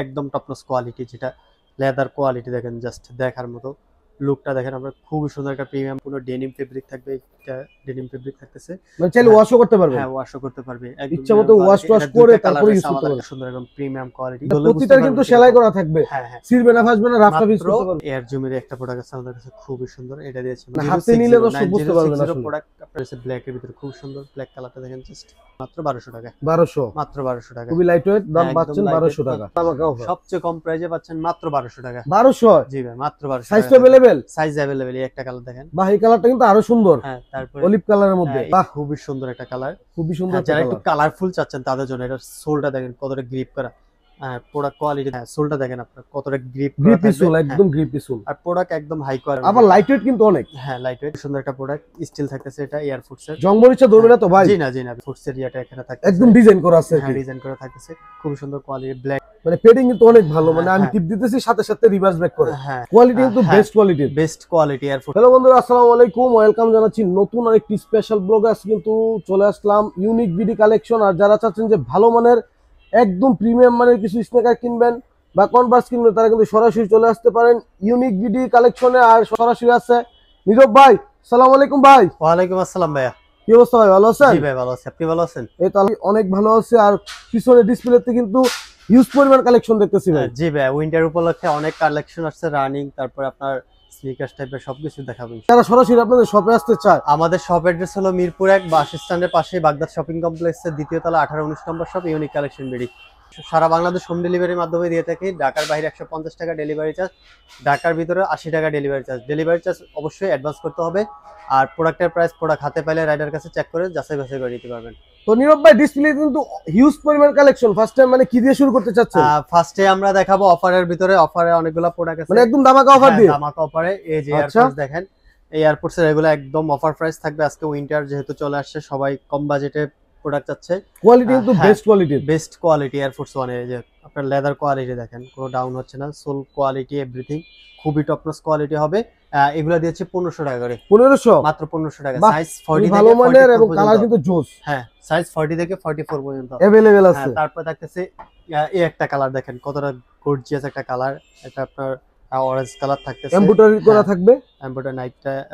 একদম top notch quality, যেটা leather quality দেখেন, জাস্ট দেখার মতো। লুকটা দেখেন আমরা, খুবই সুন্দর একটা প্রিমিয়াম কোনো ডেনিম ফেব্রিক থাকবে। এটা ডেনিম ফেব্রিক থাকতেছে, মানে চাইলে ওয়াশও করতে পারবে। হ্যাঁ ওয়াশও করতে পারবে, একদম ইচ্ছা মতো ওয়াশ করে তারপরে ইউজ করতে পারবে। সুন্দর একদম প্রিমিয়াম কোয়ালিটি, প্রতিটার কিন্তু সেলাই করা থাকবে। হ্যাঁ হ্যাঁ, ছিড়বে না ফাসবে না, রাফটা ইউজ করতে পারবে। এয়ার জুমের একটা প্রোডাক্ট আছে আমাদের কাছে, খুবই সুন্দর। এটা দিয়েছে মানে হাতে নিলে তো সব বুঝতে পারবে না। প্রোডাক্ট আপনার কাছে ব্ল্যাক এর ভিতরে খুব সুন্দর, ব্ল্যাক কালারটা দেখেন, জাস্ট মাত্র 1200 টাকা। 1200, মাত্র 1200 টাকা, খুবই লাইট ওয়েট, দাম পাচ্ছেন 1200 টাকা। সবচেয়ে কম প্রাইসে পাচ্ছেন মাত্র 1200 টাকা। 1200? জি ভাই, মাত্র 1200। Size available? সাইজ अवेलेबल, এই একটা কালার দেখেন। বাহ, এই কালারটা কিন্তু আরো সুন্দর। হ্যাঁ, তারপর অলিভ কালারের মধ্যে, বাহ খুবই সুন্দর একটা কালার, খুবই সুন্দর। যারা একটু কালারফুল চাচ্ছেন তাদের জন্য। এটা সোলটা দেখেন কতটা গ্রিপ করা, প্রোডাক্ট কোয়ালিটি। হ্যাঁ, সোলটা দেখেন আপনার কতটা গ্রিপি সোল, একদম গ্রিপি সোল। আর প্রোডাক্ট একদম হাই কোয়ালিটি, আবার লাইট ওয়েট কিন্তু অনেক। হ্যাঁ, লাইট ওয়েট, সুন্দর একটা প্রোডাক্ট। স্টিল থাকতেছে, এটা এয়ার ফুটস এর। জং মরিচা ধরবে না তো ভাই? জি না, জি না, ফুটস এর ইয়াটা এখানে থাকতেছে, একদম ডিজাইন করা আছে। হ্যাঁ, ডিজাইন করা থাকতেছে, খুব সুন্দর কোয়ালিটি, ব্ল্যাক। মানে পেডিং কিন্তু অনেক ভালো, মানে আমি টিপ দিতেছি সাথে সাথে রিভার্স ব্যাক করে। হ্যাঁ, কোয়ালিটি কিন্তু বেস্ট কোয়ালিটির, best quality air foots. Hello বন্ধুরা, আসসালামু আলাইকুম, ওয়েলকাম জানাচ্ছি নতুন আরেকটি স্পেশাল ব্লগে। আজকে কিন্তু চলে আসলাম ইউনিক বিডি কালেকশন। আর যারা চাচ্ছেন যে ভালো মানের একদম প্রিমিয়াম মানের কিছু স্নেকার কিনবেন বা কনভার্স কিনবেন, তারা কিন্তু সরাসরি চলে আসতে পারেন ইউনিক বিডি কালেকশনে। আর সরাসরি আছে নীরব ভাই। আসসালামু আলাইকুম ভাই। ওয়ালাইকুম আসসালাম ভাইয়া, কি অবস্থা ভাই, ভালো আছেন? জি ভাই ভালো আছি, আপনি ভালো আছেন? এই তো অনেক ভালো আছে। আর পিছনে ডিসপ্লেতে কিন্তু হিউজ পরিমাণ কালেকশন দেখতেছি ভাই। জি ভাই, উইন্টার উপলক্ষে অনেক কালেকশন আসছে, রানিং, তারপর আপনার স্নিকার্স টাইপের সবকিছু দেখাবো। যারা সরাসরি আপনাদের শপে আসতে চায়, আমাদের শপ অ্যাড্রেস হলো মিরপুর 1 বাস স্ট্যান্ডের পাশে, বাগদাদ শপিং কমপ্লেক্সের দ্বিতীয় তলা, 18-19 নম্বর শপ, ইউনিক কালেকশন বিডি। সারা বাংলাদেশ হোম ডেলিভারির মাধ্যমে দিয়ে থাকি। ঢাকার বাইরে 150 টাকা ডেলিভারি চার্জ, ঢাকার ভিতরে 80 টাকা ডেলিভারি চার্জ। ডেলিভারি চার্জ অবশ্যই অ্যাডভান্স করতে হবে। আর প্রোডাক্টের প্রাইস প্রোডাক্ট হাতে পাইলে রাইডার কাছে চেক করে যাচাই বাছাই করে নিতে পারবেন। তো নীরব ভাই, ডিসপ্লে কিন্তু হিউজ পরিমাণ কালেকশন। ফার্স্ট টাইম মানে কি দিয়ে শুরু করতে চাচ্ছেন? ফার্স্টে আমরা দেখাবো অফারের ভিতরে, অফারে অনেকগুলো প্রোডাক্ট আছে, মানে একদম ধামাকা অফার দিয়ে। ধামাকা অফারে। এই যে এয়ারপোর্টস দেখেন, এই এয়ারপোর্টস এর এগুলো একদম অফার প্রাইস থাকবে। আজকে উইন্টার যেহেতু চলে আসছে, সবাই কম বাজেটে প্রোডাক্ট চাচ্ছে। কোয়ালিটি কিন্তু বেস্ট কোয়ালিটির, বেস্ট কোয়ালিটি এয়ারফোর্স ওয়ান। এই যে আপনার লেদার কোয়ালিটি দেখেন, কোনো ডাউন হচ্ছে না, সোল কোয়ালিটি এভরিথিং খুবই টপ নচ কোয়ালিটি হবে। এগুলা দিয়েছে 1500 টাকা করে। 1500, মাত্র 1500 টাকা। সাইজ 40 ভালো মানের এবং কালার কিন্তু জোস। হ্যাঁ, সাইজ 40 থেকে 44 পর্যন্ত अवेलेबल আছে। তারপর থাকতেছে এই একটা কালার দেখেন, কতটা গর্জিয়াস একটা কালার। এটা আপনার অরেঞ্জ কালার থাকতেছে, এমব্রয়ডারি করা থাকবে,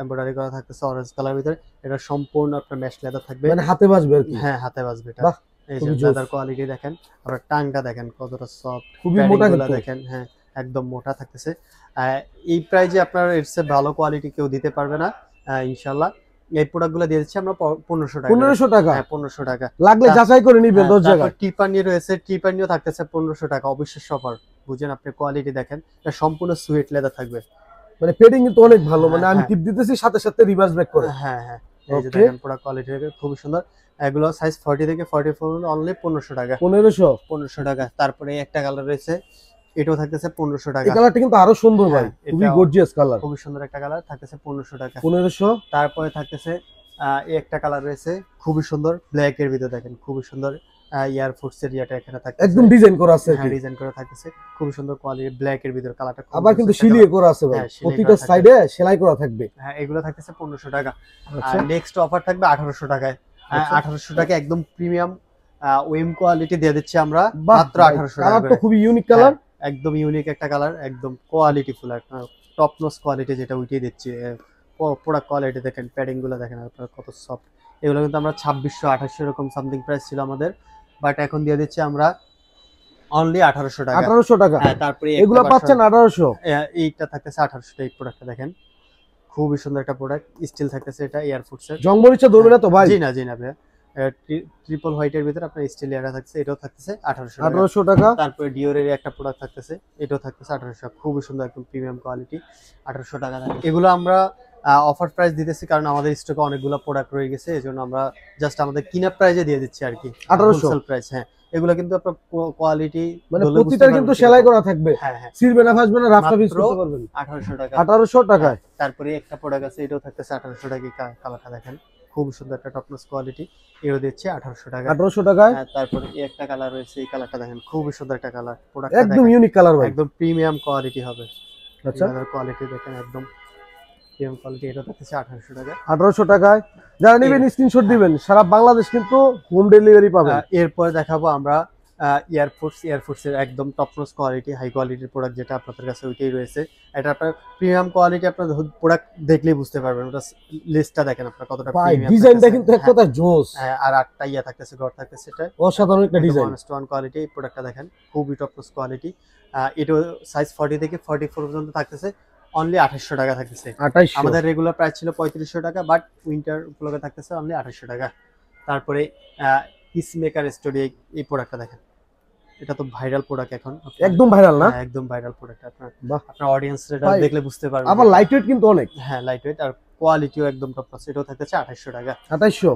এমব্রয়ডারি করা থাকতেছে অরেঞ্জ কালার ভিতরে। এটা সম্পূর্ণ আপনার মেশ লেদার থাকবে, মানে হাতে বাজবে আর কি। হ্যাঁ, হাতে বাজবে এটা। বাহ, এই যে লেদার কোয়ালিটি দেখেন, আর টাংটা দেখেন কতটা সফট, খুবই মোটা দেখেন। হ্যাঁ, একদম মোটা থাকতেছে। এই প্রাইজে আপনার এর চেয়ে ভালো কোয়ালিটি কেউ দিতে পারবে না ইনশাআল্লাহ। এই প্রোডাক্টগুলো দিয়ে দিচ্ছি আমরা 1500 টাকা। 1500 টাকা? হ্যাঁ, 1500 টাকা। লাগলে যাচাই করে নিবেন 10 টাকা। টিপানি রয়েছে, টিপানিও থাকতেছে 1500 টাকা, অবিশ্বাস্য অফার। বুঝেন, আপনি কোয়ালিটি দেখেন, এটা সম্পূর্ণ সুইট লেদার থাকবে। মানে পেডিং কিন্তু অনেক ভালো, মানে আমি টিপ দিতেছি সাথে সাথে রিভার্স ব্যাক করে। হ্যাঁ হ্যাঁ, এই যে দেখেন প্রোডাক্ট কোয়ালিটি খুবই সুন্দর। এগুলো সাইজ 40 থেকে 44, অনলি 1500 টাকা। 1500 টাকা। তারপরে একটা কালার রয়েছে, এটাও থাকতেছে 1500 টাকা। এই কালারটা কিন্তু আরো সুন্দর ভাই, খুবই গর্জিয়াস কালার, খুবই সুন্দর একটা কালার, থাকতেছে 1500 টাকা। 1500। তারপরে থাকতেছে এই একটা কালার রয়েছে, খুবই সুন্দর, ব্ল্যাক এর ভিতরে দেখেন, খুবই সুন্দর। এয়ার ফোর্স এর ইয়াটা এখানে থাকতেছে, একদম ডিজাইন করা আছে। হ্যাঁ, ডিজাইন করা থাকতেছে, খুবই সুন্দর কোয়ালিটি, ব্ল্যাক এর ভিতর কালারটা। আবার কিন্তু সিলিয়ে করা আছে ভাই, প্রতিটা সাইডে সেলাই করা থাকবে। হ্যাঁ, এগুলো থাকতেছে 1500 টাকা। আর নেক্সট অফার থাকবে 1800 টাকায়। 1800 টাকা একদম প্রিমিয়াম ওয়েম কোয়ালিটি দিয়ে দিচ্ছি আমরা মাত্র 1800 টাকা। কালার তো খুবই ইউনিক কালার, একদম ইউনিক একটা কালার, একদম কোয়ালিটি ফুল, একটা টপ নচ কোয়ালিটি যেটা উঠিয়ে দিচ্ছি। প্রোডাক্ট কোয়ালিটি দেখেন, প্যাডিং গুলো দেখেন আপনারা কত সফট। এগুলো কিন্তু আমরা 2600 2800 এরকম সামথিং প্রাইস ছিল আমাদের, বাট এখন দিয়ে দিচ্ছি আমরা অনলি 1800 টাকা। 1800 টাকা। হ্যাঁ, তারপরে এগুলো পাচ্ছেন 1800। এইটা থাকতেছে 1800 টাকা। এই প্রোডাক্টটা দেখেন, খুবই সুন্দর একটা প্রোডাক্ট, স্টিল থাকতেছে, এটা এয়ারফোর্স এর। জং মরিচা ধরবে না তো ভাই? জি না, জি না ভাই। ট্রিপল হোয়াইটের ভিতরে আপনার স্টিল এরা থাকছে, এটাও থাকতেছে 1800 টাকা। তারপরে ডিওরের একটা প্রোডাক্ট থাকতেছে, এটাও থাকতেছে 1800 টাকা, খুবই সুন্দর একদম প্রিমিয়াম কোয়ালিটি, 1800 টাকা। এগুলো আমরা অফার প্রাইস দিতেছি কারণ আমাদের স্টকে অনেকগুলো প্রোডাক্ট রয়ে গেছে, এজন্য আমরা জাস্ট আমাদের কিনা প্রাইসে দিয়ে দিচ্ছি আর কি, 1800 প্রাইস। হ্যাঁ, এগুলো কিন্তু আপনার কোয়ালিটি মানে প্রতিটার কিন্তু সেলাই করা থাকবে। হ্যাঁ হ্যাঁ, ছিড়বে না ফাসবে না, রাফটা ইউজ করতে পারবেন। 1800 টাকা। 1800 টাকায়। তারপরে একটা প্রোডাক্ট আছে, এটাও থাকতেছে 1800 টাকা। কালারটা দেখেন, খুব সুন্দর একটা টপ নচ কোয়ালিটি, এও দিচ্ছে 1800 টাকা। 1800 টাকায়। তারপরে এই একটা কালার রয়েছে, এই কালারটা দেখেন, খুব সুন্দর একটা কালার। প্রোডাক্ট একদম ইউনিক কালার ভাই, একদম প্রিমিয়াম কোয়ালিটি হবে। আচ্ছা, কোয়ালিটি দেখেন, একদম প্রিমিয়াম কোয়ালিটি, এটা থাকতেছে 1800 টাকা। 1800 টাকায়। যারা নেবেন স্ক্রিনশট দিবেন, সারা বাংলাদেশ কিন্তু হোম ডেলিভারি পাবেন। এরপর দেখাবো আমরা এয়ারফোর্সের একদম টপ নচ কোয়ালিটি, হাই কোয়ালিটির প্রোডাক্ট যেটা আপনাদের কাছে ওইটাই রয়েছে। এটা আপনার প্রিমিয়াম কোয়ালিটি, আপনার প্রোডাক্ট দেখলেই বুঝতে পারবেন, ওটা লিস্টটা দেখেন আপনার কতটা ভাই প্রিমিয়াম। ডিজাইনটা কিন্তু এক কথা জোস। আর 8টা ইয়া থাকতেছে, ঘর থাকতেছে, এটা অসাধারণ একটা ডিজাইন, ওয়ান কোয়ালিটি। এই প্রোডাক্টটা দেখেন খুবই টপ নচ কোয়ালিটি। এটা সাইজ 40 থেকে 44 পর্যন্ত থাকতেছে, অনলি 2800 টাকা থাকতেছে। 2800। আমাদের রেগুলার প্রাইস ছিল 3500 টাকা, বাট উইন্টার উপলক্ষে থাকতেছে অনলি 2800 টাকা। তারপরে পিসমেকার স্টোরি, এই প্রোডাক্টটা দেখেন, এটা তো ভাইরাল প্রোডাক্ট এখন, একদম ভাইরাল না? একদম ভাইরাল প্রোডাক্ট। বাহ, আপনার অডিয়েন্স এটা ভাই, দেখলে বুঝতে পারবেন। আবার লাইট ওয়েট কিন্তু অনেক। হ্যাঁ, লাইট ওয়েট, আর কোয়ালিটিও একদম টপ নচ। এটাও থাকতেছে 2800 টাকা। 2800।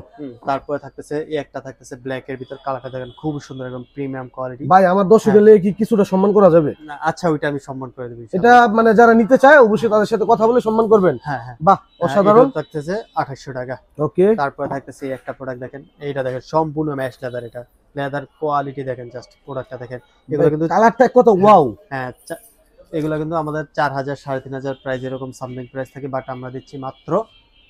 তারপরে থাকতেছে এই একটা থাকতেছে ব্ল্যাক এর ভিতর, কালারটা দেখেন খুব সুন্দর, একদম প্রিমিয়াম কোয়ালিটি। ভাই আমার দর্শকের লেগে কি কিছুটা সম্মান করা যাবে? না, আচ্ছা, ওইটা আমি সম্মান করে দেব। এটা মানে যারা নিতে চায় অবশ্যই তাদের সাথে কথা বলে সম্মান করবেন। হ্যাঁ হ্যাঁ, বাহ, অসাধারণ। এটাও থাকতেছে 2800 টাকা। ওকে, তারপরে থাকতেছে এই একটা প্রোডাক্ট দেখেন, এইটা দেখেন সম্পূর্ণ ম্যাশ লেদার। এটা লেদার কোয়ালিটি দেখেন, জাস্ট প্রোডাক্টটা দেখেন। এগুলো কিন্তু কালারটা এক কথা ওয়াও। হ্যাঁ, এগুলো কিন্তু আমাদের 4000 3500 প্রাইস এরকম সামথিং প্রাইস থাকে, বাট আমরা দিচ্ছি মাত্র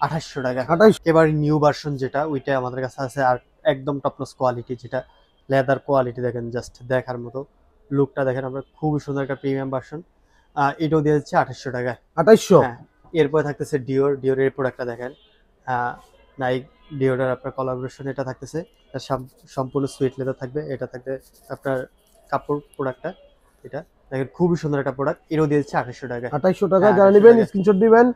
2800 টাকা। 2800। এবার নিউ ভার্সন যেটা, ওইটা আমাদের কাছে আছে, আর একদম টপ নচ কোয়ালিটি, যেটা লেদার কোয়ালিটি দেখেন, জাস্ট দেখার মতো। লুকটা দেখেন আমরা, খুবই সুন্দর একটা প্রিমিয়াম ভার্সন। এটাও দিয়ে দিচ্ছে 2800 টাকা। 2800। হ্যাঁ, এরপরে থাকতেছে ডিওরের প্রোডাক্টটা দেখেন, নাইক ডিওরের আপনার কোলাবোরেশন এটা থাকতেছে। এটা সম্পূর্ণ সুইট লেদার থাকবে। এটা থাকবে আপনার কাপড় প্রোডাক্টটা, এটা দেখেন খুবই সুন্দর একটা প্রোডাক্ট। এরও দিয়ে দিচ্ছে 2800 টাকা। 2800 টাকা, যারা নেবেন স্ক্রিনশট দিবেন।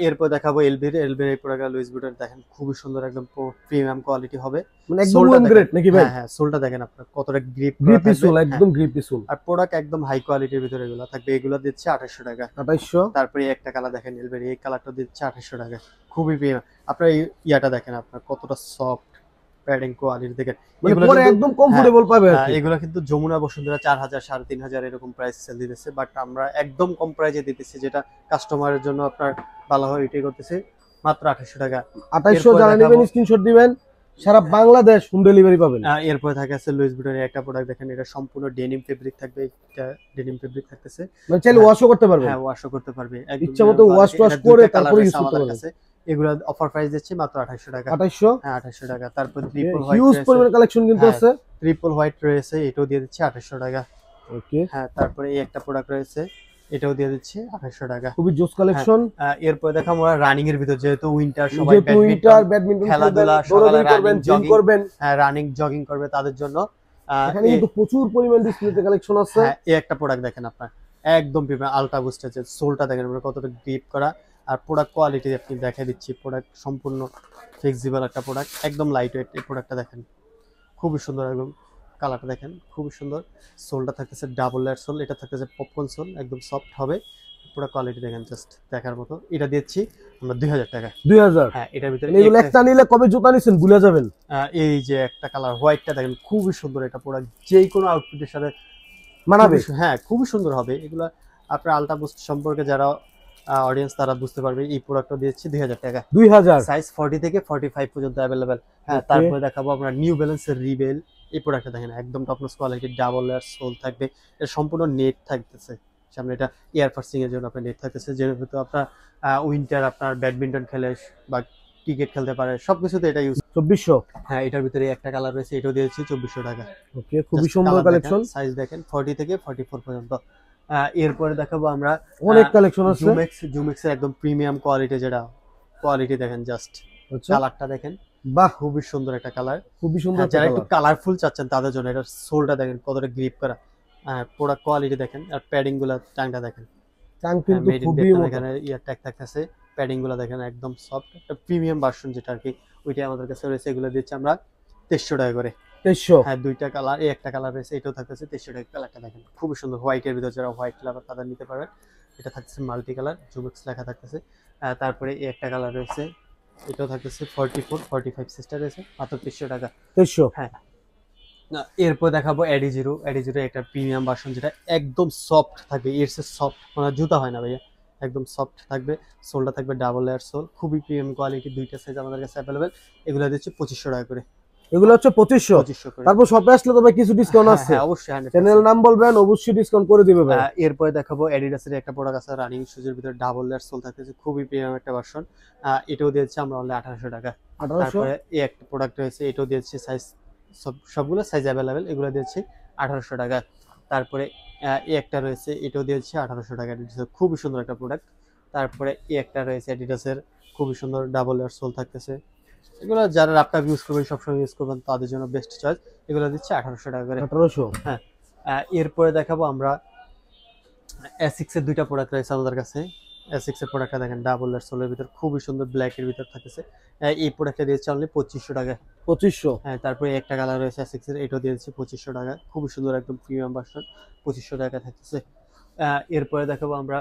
এরপর দেখাবো এলবির এই প্রোডাক্ট, লুইস ভিউটন দেখেন খুবই সুন্দর, একদম প্রিমিয়াম কোয়ালিটি হবে। মানে একদম ওয়ান গ্রেড নাকি ভাই? হ্যাঁ, সোলটা দেখেন আপনার কতটা গ্রিপি সোল, একদম গ্রিপি সোল। আর প্রোডাক্ট একদম হাই কোয়ালিটির ভিতরে এগুলো থাকবে। এগুলো দিচ্ছে 2800 টাকা। 2800। তারপরে একটা কালার দেখেন এলবির, এই কালারটা দিচ্ছে 2800 টাকা, খুবই প্রিমিয়াম। আপনার এই ইয়াটা দেখেন আপনার কতটা সফট প্যাডিং কোয়ালিটি দেখেন। মানে পরে একদম কমফোর্টেবল পাবে। এগুলো কিন্তু যমুনা বসুন্ধরা 4000 3500 এরকম প্রাইস সেল দিতেছে, বাট আমরা একদম কম প্রাইসে দিতেছি, যেটা কাস্টমারের জন্য আপনার ভালো হয়, এটাই করতেছি মাত্র 2800 টাকা। 2800, যারা নেবেন স্ক্রিনশট দিবেন, সারা বাংলাদেশ হোম ডেলিভারি পাবেন। এরপরে থাকে আছে লুইস ভিউটনের একটা প্রোডাক্ট দেখেন, এটা সম্পূর্ণ ডেনিম ফেব্রিক থাকবে। এটা ডেনিম ফেব্রিক থাকতেছে, মানে চাইলে ওয়াশও করতে পারবে। হ্যাঁ, ওয়াশও করতে পারবে, ইচ্ছামতো ওয়াশ টওয়াশ করে তারপরে ইউজ করতে পারবে। এগুলো অফার প্রাইস দিচ্ছি মাত্র 2800 টাকা। 2800। হ্যাঁ, 2800 টাকা। তারপর ট্রিপল হোয়াইট, হিউজ পরিমাণ কালেকশন কিন্তু আছে। ট্রিপল হোয়াইট রয়েছে, এটাও দিয়ে দিচ্ছি 2800 টাকা। ওকে, হ্যাঁ, তারপরে এই একটা প্রোডাক্ট রয়েছে, এটাও দিয়ে দিচ্ছি 2800 টাকা। খুবই জোস কালেকশন। এরপর দেখাম আমরা রানিং এর ভিতর, যেহেতু উইন্টার, সবাই ব্যাডমিন্টন খেলাধুলা, সকালে করবেন, জিম করবেন, হ্যাঁ, রানিং জগিং করবে তাদের জন্য এখানে কিন্তু প্রচুর পরিমাণ ডিসপ্লেতে কালেকশন আছে। হ্যাঁ, এই একটা প্রোডাক্ট দেখেন আপনার, একদম প্রিমিয়াম আলট্রা বুস্ট আছে। সোলটা দেখেন আমরা কতটা গ্রিপ করা, আর প্রোডাক্ট কোয়ালিটি আপনি দেখাই দিচ্ছি। প্রোডাক্ট সম্পূর্ণ ফ্লেক্সিবল একটা প্রোডাক্ট, একদম লাইট ওয়েট। এই প্রোডাক্টটা দেখেন খুবই সুন্দর, একদম কালারটা দেখেন খুবই সুন্দর। সোলটা থাকতেছে ডাবল লেয়ার সোল, এটা থাকতেছে পপকর্ন সোল, একদম সফট হবে। প্রোডাক্ট কোয়ালিটি দেখেন, জাস্ট দেখার মতো। এটা দিচ্ছি আমরা 2000 টাকা। 2000। হ্যাঁ, এটার ভিতরে এগুলো একটা নিলে কবে জুতা নিছেন ভুলে যাবেন। এই যে একটা কালার হোয়াইটটা দেখেন, খুবই সুন্দর। এটা প্রোডাক্ট যে কোনো আউটফিটের সাথে মানাবে। হ্যাঁ, খুবই সুন্দর হবে। এগুলো আপনার আলট্রা বুস্ট সম্পর্কে যারা অডিয়েন্স তারা বুঝতে পারবে। এই প্রোডাক্টটা দিচ্ছি 2000 টাকা। 2000, সাইজ 40 থেকে 45 পর্যন্ত অ্যাভেলেবেল। হ্যাঁ, তারপরে দেখাবো আমরা নিউ ব্যালেন্সের রিবেল। এই প্রোডাক্টটা দেখেন, একদম top notch quality, double layer soul থাকবে। এটা সম্পূর্ণ নেট থাকতেছে সামনে, এটা এয়ার ফার্সিং এর জন্য আপনার নেট থাকতেছে, যেহেতু আপনার উইন্টার আপনার ব্যাডমিন্টন খেলে বা ক্রিকেট খেলতে পারে, সবকিছুতে এটা ইউজ। 2400। হ্যাঁ, এটার ভিতরে একটা কালার রয়েছে, এটাও দিয়েছি 2400 টাকা। ওকে, খুবই সুন্দর কালেকশন। সাইজ দেখেন 40 থেকে 44 পর্যন্ত। এরপরে দেখাবো আমরা অনেক কালেকশন আছে। জুমেক্স এর একদম প্রিমিয়াম কোয়ালিটি, যেটা কোয়ালিটি দেখেন, জাস্ট কালারটা দেখেন, বাহ, খুবই সুন্দর একটা কালার, খুবই সুন্দর। যারা একটু কালারফুল চাচ্ছেন তাদের জন্য। এটা সোলটা দেখেন কতটা গ্রিপ করা, প্রোডাক্ট কোয়ালিটি দেখেন, আর প্যাডিং গুলা, টাংটা দেখেন, টাং কিন্তু খুবই মোটা। এখানে ইয়ার ট্যাগ থাকতেছে, প্যাডিং গুলা দেখেন একদম সফট, একটা প্রিমিয়াম ভার্সন যেটা আর কি, ওইটাই আমাদের কাছে রয়েছে। এগুলো দিচ্ছি আমরা 2300 টাকা করে। 2300। হ্যাঁ, দুইটা কালার, এই একটা কালার রয়েছে, এটাও থাকতেছে 2300 টাকা। কালারটা দেখেন খুবই সুন্দর, হোয়াইটের ভিতর, যারা হোয়াইট লাভার তাদের নিতে পারবেন। এটা থাকতেছে মাল্টি কালার, জুমেক্স লেখা থাকতেছে। তারপরে এই একটা কালার রয়েছে, এটাও থাকতেছে 44 45 সিস্টার রয়েছে, মাত্র 2300 টাকা। 2300। হ্যাঁ, এরপর দেখাবো এডি জিরো একটা প্রিমিয়াম ভার্সন, যেটা একদম সফট থাকবে। এর সে সফট মানে জুতা হয় না ভাইয়া, একদম সফট থাকবে। সোলটা থাকবে ডাবল লেয়ার সোল, খুবই প্রিমিয়াম কোয়ালিটি। দুইটা সাইজ আমাদের কাছে অ্যাভেলেবেল। এগুলো দিচ্ছে 2500 টাকা করে। এগুলো হচ্ছে 2500 করে। তারপর শপে আসলে তো ভাই কিছু ডিসকাউন্ট আছে। হ্যাঁ, অবশ্যই। চ্যানেল নাম বলবেন, অবশ্যই ডিসকাউন্ট করে দিবে ভাই। এরপরে দেখাবো অ্যাডিডাসের একটা প্রোডাক্ট আছে, রানিং শুজের ভিতরে ডাবল লেয়ার সোল থাকতেছে, খুবই প্রিমিয়াম একটা ভার্সন। এটাও দিয়েছে আমরা অনলি 1800 টাকা। 1800। তারপরে এই একটা প্রোডাক্ট রয়েছে, এটাও দিয়েছে সাইজ, সবগুলো সাইজ অ্যাভেলেবেল। এগুলো দিয়েছি 1800 টাকা। তারপরে এই একটা রয়েছে, এটাও দিয়েছে 1800 টাকা। অ্যাডিডাসের খুবই সুন্দর একটা প্রোডাক্ট। তারপরে এই একটা রয়েছে অ্যাডিডাসের, খুবই সুন্দর ডাবল এয়ার সোল থাকতেছে। এগুলো যারা ল্যাপটপ ইউজ করবেন, সবসময় ইউজ করবেন, তাদের জন্য বেস্ট চয়েস। এগুলো দিচ্ছে 1800 টাকা করে। 1800। হ্যাঁ, এরপরে দেখাবো আমরা এসিক্স এর দুইটা প্রোডাক্ট রয়েছে আমাদের কাছে। এসিক্স এর প্রোডাক্টটা দেখেন, ডাবল এর সোলের ভিতর খুবই সুন্দর ব্ল্যাক এর ভিতর থাকতেছে। এই প্রোডাক্টটা দিয়েছে অনলি 2500 টাকা। 2500। হ্যাঁ, তারপরে একটা কালার রয়েছে এসিক্স এর, এটাও দিয়েছে 2500 টাকা। খুবই সুন্দর একদম প্রিমিয়াম ভার্সন, 2500 টাকা থাকতেছে। এরপরে দেখাবো আমরা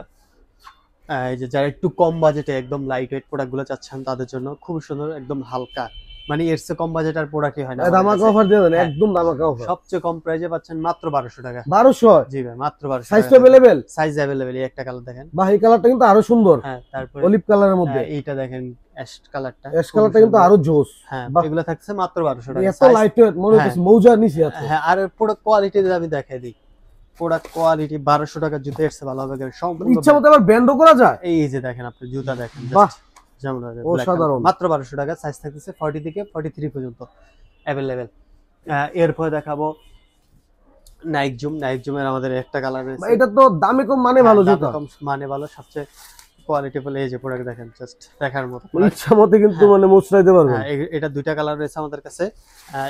এই যে যারা একটু কম বাজেটে একদম লাইট ওয়েট প্রোডাক্টগুলো চাচ্ছেন, তাদের জন্য খুবই সুন্দর একদম হালকা, মানে এর চেয়ে কম বাজেটের প্রোডাক্টই হয় না আমাদের ধামাকা কাছে। অফার দিয়ে দেন, হ্যাঁ। একদম ধামাকা অফার। সবচেয়ে কম প্রাইসে পাচ্ছেন মাত্র 1200 টাকা। 1200। জি ভাই, মাত্র 1200 সাইজ টাকা। Available, size available. এই একটা কালার দেখেন, বাহ এই কালারটা কিন্তু আরো সুন্দর, হ্যাঁ। তারপরে অলিভ কালারের মধ্যে এইটা দেখেন অ্যাশ কালারটা, অ্যাশ কালারটা কিন্তু আরো জোস। হ্যাঁ, বাহ। এগুলো থাকছে মাত্র 1200 টাকা। এত লাইট ওয়েট, মনে হচ্ছে মৌজার নিচে আছে। হ্যাঁ, আর প্রোডাক্ট কোয়ালিটি আমি দেখাই দিই। প্রোডাক্ট কোয়ালিটি 1200 টাকার জুতো এর চেয়ে ভালো হবে কেন? সম্পূর্ণ ইচ্ছা মতো আবার ব্যান্ডও করা যায়। এই যে দেখেন, আপনি জুতা দেখেন, বাহ, যেমন অসাধারণ। মাত্র 1200 টাকা। সাইজ থাকতেছে 40 থেকে 43 পর্যন্ত अवेलेबल। এরপর দেখাবো নাইক জুম। নাইক জুমের আমাদের একটা কালার রয়েছে। এটা তো দামে কম মানে ভালো জুতা, কম মানে ভালো, সবচেয়ে কোয়ালিটিফুল। এই যে প্রোডাক্ট দেখেন, জাস্ট দেখার মতো। ইচ্ছা মতো কিন্তু মানে মোচড়াইতে পারবেন। হ্যাঁ, এটা দুইটা কালার রয়েছে আমাদের কাছে।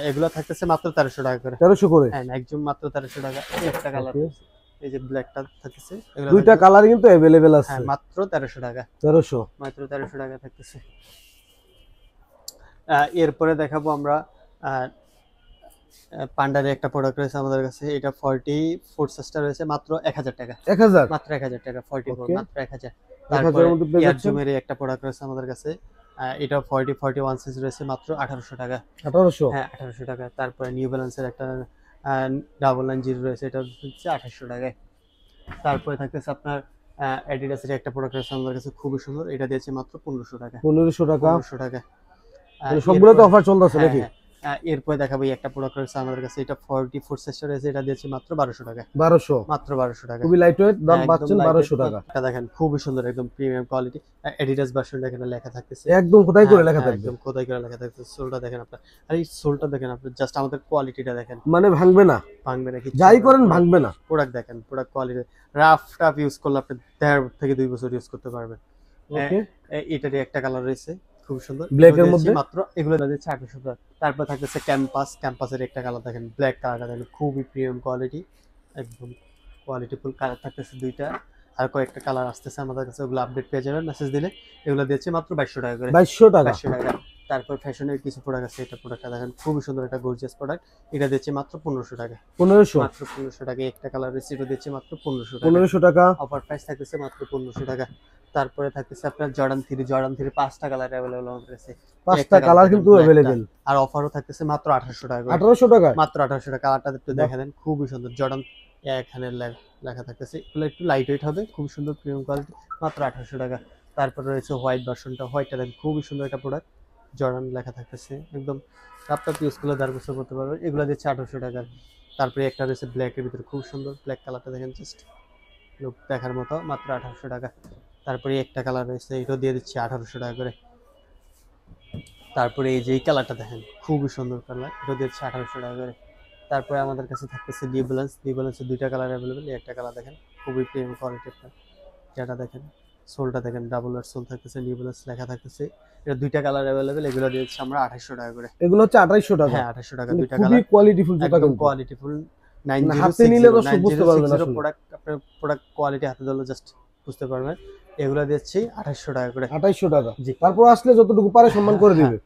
এগুলো থাকতেছে মাত্র 1300 টাকা করে। 1300 করে। হ্যাঁ, নাইক জুম মাত্র 1300 টাকা। এই একটা কালার, এই যে ব্ল্যাকটা থাকতেছে, এগুলো দুইটা কালার কিন্তু अवेलेबल আছে। হ্যাঁ, মাত্র 1300 টাকা। 1300, মাত্র 1300 টাকা থাকতেছে। এরপরে দেখাবো আমরা পান্ডার একটা প্রোডাক্ট রয়েছে আমাদের কাছে। এটা 44 সাইজটা রয়েছে মাত্র 1000 টাকা। 1000 মাত্র 1000 টাকা। 44 Okay. মাত্র 1000। 1000 তারপরে এর মধ্যে পেয়ে যাচ্ছেন। এয়ারজুমের একটা প্রোডাক্ট রয়েছে আমাদের কাছে। এটা 41 সাইজ রয়েছে মাত্র 1800 টাকা। 1800। হ্যাঁ, 1800 টাকা। তারপরে নিউ ব্যালেন্সের একটা 990 রয়েছে, এটা হচ্ছে 2800 টাকায়। তারপরে থাকতেছে আপনার অ্যাডিডাসের একটা প্রোডাক্ট রয়েছে আমাদের কাছে, খুবই সুন্দর। এটা দিয়েছে মাত্র 1500 টাকা। 1500 টাকা। 1500 টাকা। মানে সবগুলো তো অফার চলতেছে নাকি? এরপরে দেখাবো এই একটা প্রোডাক্ট রয়েছে আমাদের কাছে। এটা 44 সাইজটা রয়েছে, এটা দিয়েছে মাত্র 1200 টাকা। 1200, মাত্র 1200 টাকা। খুবই লাইট ওয়েট, দাম একদম পাচ্ছেন lightweight 1200 টাকা। এটা দেখেন, খুবই সুন্দর একদম প্রিমিয়াম কোয়ালিটি। অ্যাডিডাস ভার্সন এখানে লেখা থাকতেছে, একদম খোদাই করে হ্যাঁ, লেখা হ্যাঁ, থাকবে, একদম খোদাই করে লেখা থাকতেছে। সোলটা দেখেন আপনার, আর এই সোলটা দেখেন আপনি, জাস্ট আমাদের কোয়ালিটিটা দেখেন, মানে ভাঙবে না, ভাঙবে না কিছু। যাই করেন ভাঙবে না। প্রোডাক্ট দেখেন, product quality rough tough use করলে আপনি 1.5 থেকে 2 বছর ইউজ করতে পারবেন। ওকে, এটারই একটা কালার রয়েছে, খুব সুন্দর Black এর এগুলো মধ্যে? দিয়েছি মাত্র, এগুলো দিচ্ছে 800 টাকা। তারপর থাকতেছে ক্যাম্পাস। ক্যাম্পাসের একটা কালার দেখেন, ব্ল্যাক কালারটা দেখেন, খুবই প্রিমিয়াম কোয়ালিটি, একদম কোয়ালিটিফুল কালার থাকতেছে দুইটা। আর কয়েকটা কালার আসতেছে আমাদের কাছে, ওগুলো আপডেট পেয়ে যাবেন মেসেজ দিলে। এগুলো দিচ্ছে মাত্র 2200 টাকা করে। 2200 টাকা। 2200 টাকা। তারপর ফ্যাশনের কিছু প্রোডাক্ট আছে, এটা প্রোডাক্টটা দেখেন, খুবই সুন্দর একটা গর্জিয়াস প্রোডাক্ট। এটা দিচ্ছে মাত্র 1500 টাকা। 1500, মাত্র 1500 টাকা। একটা কালার রয়েছে, এটা দিচ্ছে মাত্র 1500 টাকা। 1500 টাকা। অফার প্রাইস থাকতেছে মাত্র 1500 টাকা। তারপরে থাকতেছে আপনার জর্ডান 3। জর্ডান 3 5টা কালার अवेलेबल আমাদের কাছে। 5টা কালার কিন্তু अवेलेबल। আর অফারও থাকতেছে মাত্র 1800 টাকা করে। 1800 টাকা। মাত্র 1800 টাকা। কালারটা একটু দেখা দেন, খুবই সুন্দর। জর্ডান এখানে লেখা থাকতেছে, এগুলো একটু লাইট ওয়েট হবে, খুব সুন্দর প্রিমিয়াম কোয়ালিটি, মাত্র 1800 টাকা। তারপর রয়েছে হোয়াইট ভার্সনটা। হোয়াইটটা দেখেন, খুবই সুন্দর একটা প্রোডাক্ট, জর্ডান লেখা থাকতেছে, একদম ল্যাপটপ ইউজ করলে 10 বছর করতে পারবে। এগুলো দিচ্ছে 1800 টাকা। তারপরে একটা রয়েছে ব্ল্যাকের ভিতরে, খুব সুন্দর ব্ল্যাক কালারটা দেখেন, জাস্ট লুক দেখার মতো, মাত্র 1800 টাকা। তারপরে একটা কালার রয়েছে, এটাও দিয়ে দিচ্ছি 1800 টাকা করে। তারপরে এই যে এই কালারটা দেখেন, খুবই সুন্দর কালার, এটাও দিচ্ছে 1800 টাকা করে। তারপরে আমাদের কাছে থাকতেছে নিউ ব্যালেন্স। নিউ ব্যালেন্সের দুইটা কালার অ্যাভেলেবেল। এই একটা কালার দেখেন, খুবই প্রিমিয়াম কোয়ালিটির, যেটা দেখেন সোলটা দেখেন, ডাবল আর সোল থাকতেছে, নিউ ব্যালেন্স লেখা থাকতেছে। এটা দুইটা কালার অ্যাভেলেবেল। এগুলো দিচ্ছি আমরা 2800 টাকা করে। এগুলো হচ্ছে 2800 টাকা। হ্যাঁ, 2800 টাকা। দুইটা খুবই কালার, কোয়ালিটিফুল জুতা একদম কিন্তু। কোয়ালিটিফুল। হাতে নিলে তো সব বুঝতে পারবেন আসলে। প্রোডাক্ট, আপনার প্রোডাক্ট কোয়ালিটি হাতে ধরলে জাস্ট বুঝতে পারবেন। এগুলো দিচ্ছি 2800 টাকা করে। 2800 টাকা। জি। তারপর আসলে যতটুকু পারে সম্মান করে দিবে।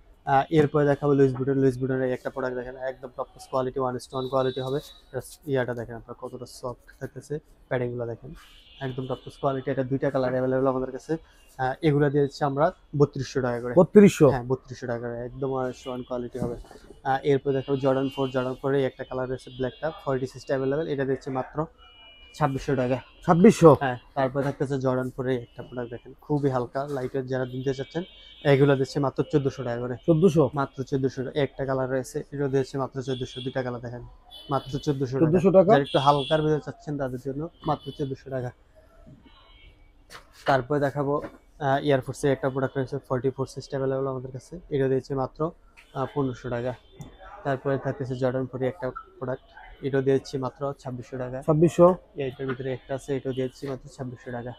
এরপরে দেখাবো লুইস বুটন। লুইস বুটনের একটা প্রোডাক্ট দেখেন, একদম টপ কোয়ালিটি, 1:1 কোয়ালিটি হবে। ইয়াটা দেখেন আপনার কতটা সফট থাকতেছে, প্যাডিং গুলো দেখেন, একদম টপ কোয়ালিটি। এটা দুইটা কালার অ্যাভেলেবল আমাদের কাছে। এগুলো দিয়েছি আমরা 3200 টাকা করে। 3200। হ্যাঁ, 3200 টাকা করে, একদম 1:1 কোয়ালিটি হবে। এরপর দেখাবো জর্ডান 4। জর্ডান 4 একটা কালার রয়েছে, ব্ল্যাকটা 46 অ্যাভেলেবল। এটা দিচ্ছে মাত্র 2600 টাকা। 2600। হ্যাঁ, তারপর থাকতেছে জর্ডান 4 একটা প্রোডাক্ট দেখেন, খুবই হালকা লাইট ওয়েট, যারা দিতে চাচ্ছেন এগুলো দিচ্ছে মাত্র 1400 টাকা করে। 1400। মাত্র 1400 টাকা। একটা কালার রয়েছে, এটা দিয়েছে মাত্র 1400। দুইটা কালার দেখেন, মাত্র 1400 1400 টাকা। যারা একটু হালকার ভিতরে চাচ্ছেন তাদের জন্য মাত্র 1400 টাকা। তারপরে দেখাবো এয়ারফোর্সের একটা প্রোডাক্ট রয়েছে, 44 সাইজ অ্যাভেলেবল আমাদের কাছে। এটা দিয়েছে মাত্র 1500 টাকা। তারপরে থাকতেছে জর্ডান 4 একটা প্রোডাক্ট, এটাও দিয়েছি মাত্র 2600 টাকা। 2600। এইটার ভিতরে একটা আছে, এটাও দিয়েছি মাত্র 2600 টাকা।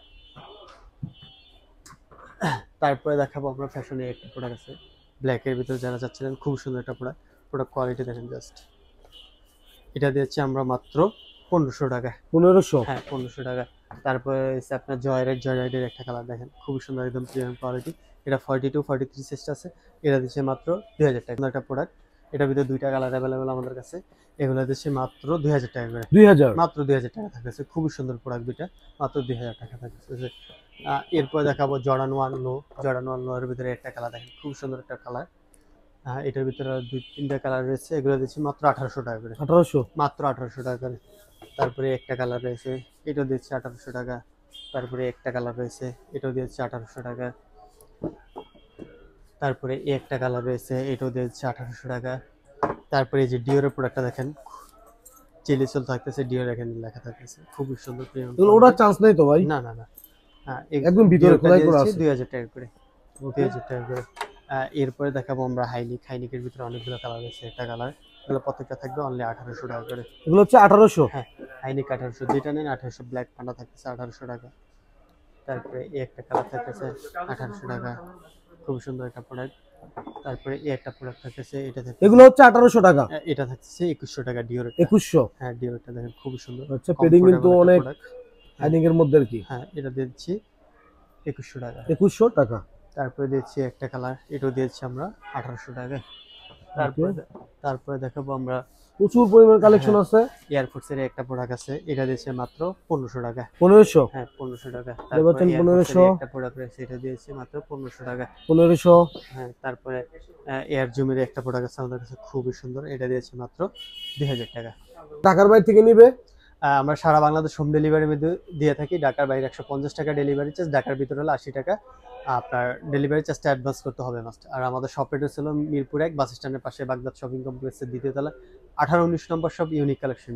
তারপরে দেখাবো আমরা ফ্যাশনের একটা প্রোডাক্ট আছে ব্ল্যাকের ভিতরে, যারা চাচ্ছিলেন খুব সুন্দর একটা প্রোডাক্ট কোয়ালিটি দেখেন জাস্ট। এটা দিয়েছি আমরা মাত্র 1500 টাকা। 1500। হ্যাঁ 1500 টাকা। তারপরে হচ্ছে আপনার জয়রাইডের একটা কালার দেখেন, খুব সুন্দর একদম প্রিমিয়াম কোয়ালিটি। এটা 42 43 সাইজ আছে। এটা দিচ্ছে মাত্র 2000 টাকা। একটা প্রোডাক্ট, এটার ভিতরে দুইটা কালার অ্যাভেলেবেল আমাদের কাছে। এগুলো দিচ্ছে মাত্র 2000 টাকা করে। 2000 মাত্র 2000 টাকা থাকতেছে, খুবই সুন্দর প্রোডাক্ট দুইটা, মাত্র 2000 টাকা থাকতেছে। এরপর দেখাবো জর্ডান 1 লো। জর্ডান 1 লো এর ভিতরে একটা কালার দেখেন, খুব সুন্দর একটা কালার। এটার ভিতরে দুই তিনটা কালার রয়েছে। এগুলো দিচ্ছি মাত্র 1800 টাকা করে। 1800। মাত্র 1800 টাকা করে। তারপরে একটা কালার রয়েছে, এটাও দিচ্ছে 1800 টাকা। তারপরে একটা কালার রয়েছে, এটাও দিচ্ছে 1800 টাকা। তারপরে একটা কালার রয়েছে, এটাও দিচ্ছে 1800 টাকা। তারপরে এই যে ডিওরের প্রোডাক্টটা দেখেন, চিলি সল থাকতেছে, ডিওর এখানে লেখা থাকতেছে, খুবই সুন্দর প্রিমিয়াম। এগুলো ওটার চান্স নাই তো ভাই? না না না। একদম ভিতরে খোদাই করা আছে। 2000 টাকা করে। 2000 টাকা করে। এরপরে দেখাবো আমরা হাইনিকের ভিতরে অনেকগুলো কালার আছে। একটা কালার, এগুলো প্রত্যেকটা থাকবে অনলি 1800 টাকা করে। এগুলো হচ্ছে 1800। হ্যাঁ হাইনিক 1800, যেটা নেন 1800। ব্ল্যাক পান্ডা থাকতেছে 1800 টাকা। তারপরে এই একটা কালার থাকতেছে 1800 টাকা, খুব সুন্দর একটা প্রোডাক্ট। তারপরে এই একটা প্রোডাক্ট থাকতেছে, এটা থাকতেছে, এগুলো হচ্ছে 1800 টাকা। এটা থাকতেছে 2100 টাকা। ডিওর 2100। হ্যাঁ ডিওরটা দেখেন, খুব সুন্দর। আচ্ছা, পেডিং কিন্তু comfortable একটা অনেক product। হাইডিং এর মধ্যে আর কি। হ্যাঁ এটা দিচ্ছি 2100 টাকা। 2100 টাকা। তারপরে দিচ্ছি একটা কালার, এটাও দিয়েছি আমরা 1800 টাকা। তারপরে দেখাবো আমরা প্রচুর পরিমাণ কালেকশন আছে। এয়ারফোর্স এর একটা প্রোডাক্ট আছে, এটা দিয়েছে মাত্র 1500 টাকা। 1500। হ্যাঁ 1500 টাকা। এবার তারপরে 1500 একটা প্রোডাক্ট রয়েছে, এটা দিয়েছি মাত্র 1500 টাকা। 1500। হ্যাঁ তারপরে এয়ার জুমের একটা প্রোডাক্ট আছে আমাদের কাছে, খুবই সুন্দর, এটা দিয়েছি মাত্র 2000 টাকা। ঢাকার বাইরে থেকে নিবে? আমরা সারা বাংলাদেশ হোম ডেলিভারির মধ্যে দিয়ে থাকি। ঢাকার বাইরে 150 টাকা ডেলিভারি চার্জ, ঢাকার ভিতরে হলো 80 টাকা। আপনার ডেলিভারি চার্জটা অ্যাডভান্স করতে হবে মাস্ট। আর আমাদের শপ এড্রেস হলো মিরপুর 1 বাস স্ট্যান্ডের পাশে বাগদাদ শপিং কমপ্লেক্সের দ্বিতীয় তলা 18-19 নম্বর শপ, ইউনিক কালেকশন।